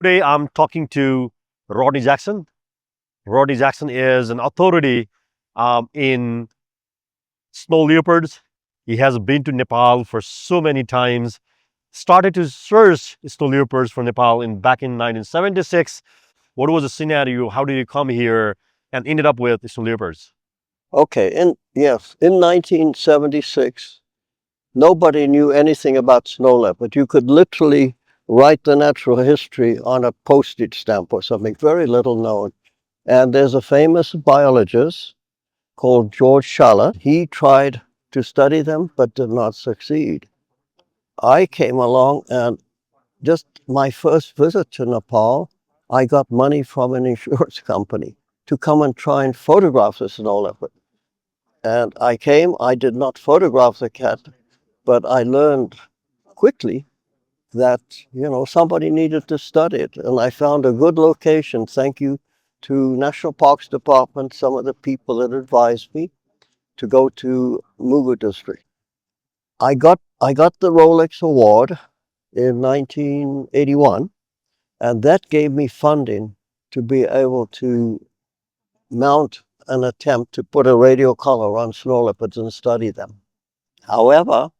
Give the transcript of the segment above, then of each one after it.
Today, I'm talking to Rodney Jackson. Rodney Jackson is an authority in snow leopards. He has been to Nepal for so many times. Started to search snow leopards for Nepal back in 1976. What was the scenario? How did you come here and ended up with snow leopards? Okay, in 1976, nobody knew anything about snow leopard. You could literally write the natural history on a postage stamp or something, very little known. And there's a famous biologist called George Schaller. He tried to study them but did not succeed. I came along and just my first visit to Nepal, I got money from an insurance company to come and try and photograph the snow leopard. And I did not photograph the cat, but I learned quickly that, somebody needed to study it. And I found a good location, thank you to National Parks Department, some of the people that advised me to go to Mugu district. I got the Rolex Award in 1981, and that gave me funding to be able to mount an attempt to put a radio collar on snow leopards and study them. However,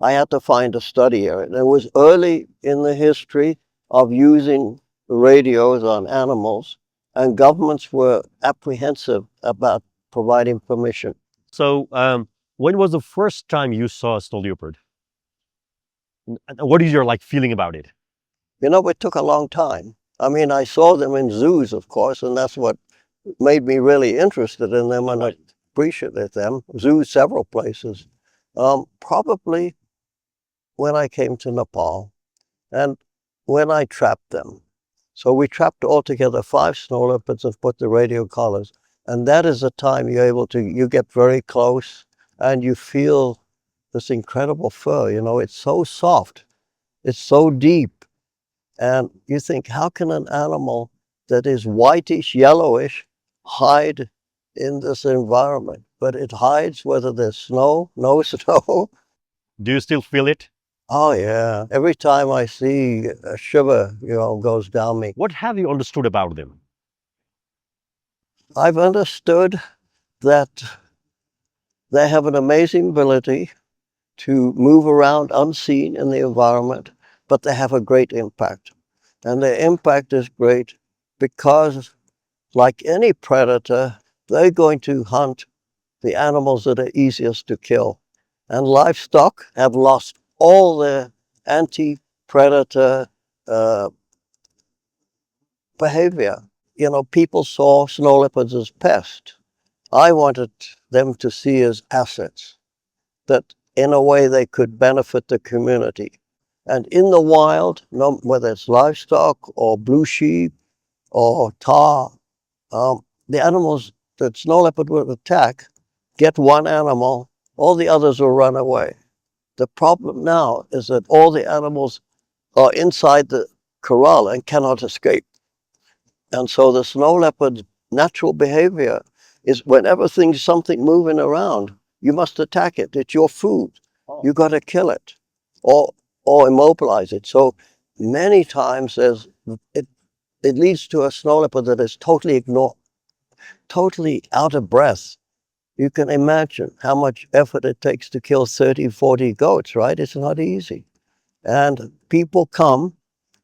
I had to find a study area. And it was early in the history of using radios on animals, and governments were apprehensive about providing permission. So, when was the first time you saw a snow leopard? What is your feeling about it? It took a long time. I mean, I saw them in zoos, of course, and that's what made me really interested in them and appreciated them. Zoos, several places. Probably when I came to Nepal and when I trapped them. So we trapped altogether 5 snow leopards and put the radio collars. And that is the time you get very close and you feel this incredible fur. It's so soft, it's so deep. And you think, how can an animal that is whitish, yellowish hide in this environment? But it hides whether there's snow, no snow. Do you still feel it? Oh, yeah. Every time I see a shiver, goes down me. What have you understood about them? I've understood that they have an amazing ability to move around unseen in the environment, but they have a great impact. And their impact is great because, like any predator, they're going to hunt the animals that are easiest to kill. And livestock have lost all their anti-predator uh, behavior. People saw snow leopards as pests. I wanted them to see as assets, that in a way they could benefit the community. And in the wild, whether it's livestock or blue sheep or tahr, the animals that snow leopard would attack get one animal, all the others will run away. The problem now is that all the animals are inside the corral and cannot escape. And so the snow leopard's natural behavior is whenever something moving around, you must attack it. It's your food. You got to kill it or immobilize it. So many times it leads to a snow leopard that is totally out of breath. You can imagine how much effort it takes to kill 30, 40 goats, right? It's not easy. And people come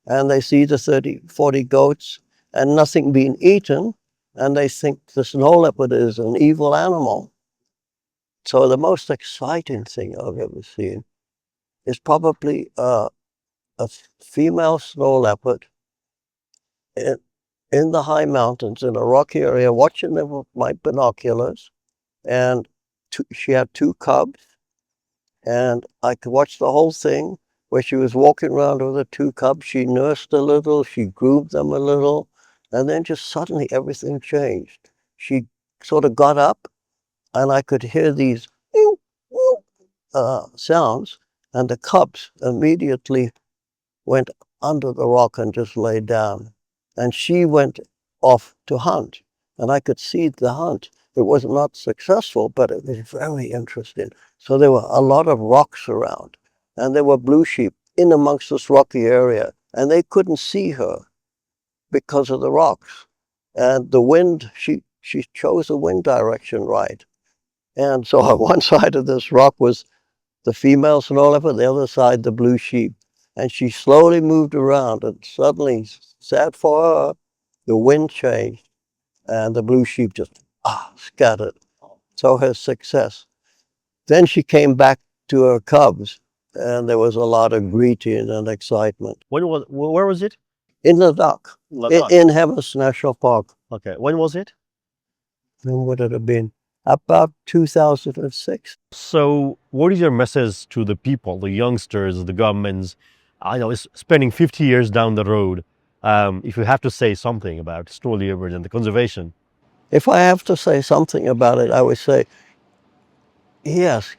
and they see the 30, 40 goats and nothing being eaten, and they think the snow leopard is an evil animal. So the most exciting thing I've ever seen is probably a female snow leopard in, in the high mountains in a rocky area, watching them with my binoculars, and she had 2 cubs, and I could watch the whole thing where she was walking around with her 2 cubs. She nursed a little, she groomed them a little, and then just suddenly everything changed. She sort of got up, and I could hear these sounds, and the cubs immediately went under the rock and just laid down. And she went off to hunt, and I could see the hunt. It was not successful, but it was very interesting. So there were a lot of rocks around, and there were blue sheep in amongst this rocky area, and they couldn't see her. because of the rocks. And the wind, she chose the wind direction right. And so on one side of this rock was the female snow leopard, the other side the blue sheep. And she slowly moved around, and suddenly, sad for her, the wind changed and the blue sheep just scattered. So her success. Then she came back to her cubs, and there was a lot of greeting and excitement. Where was it? In Ladakh, Ladakh. in Hemis National Park. Okay. When was it? When would it have been? About 2006. So, what is your message to the people, the youngsters, the governments? I know it's spending 50 years down the road. If you have to say something about snow leopards and the conservation. If I have to say something about it, I would say, yes,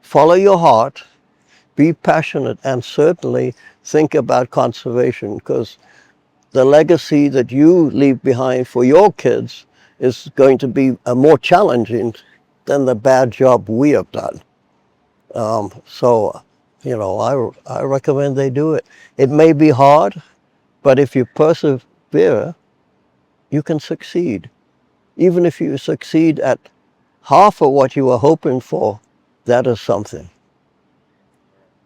follow your heart, be passionate, and certainly think about conservation, because the legacy that you leave behind for your kids is going to be more challenging than the bad job we have done. So, I recommend they do it. It may be hard, but if you persevere, you can succeed. Even if you succeed at half of what you were hoping for, that is something.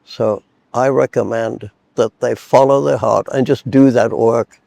So I recommend that they follow their heart and just do that work.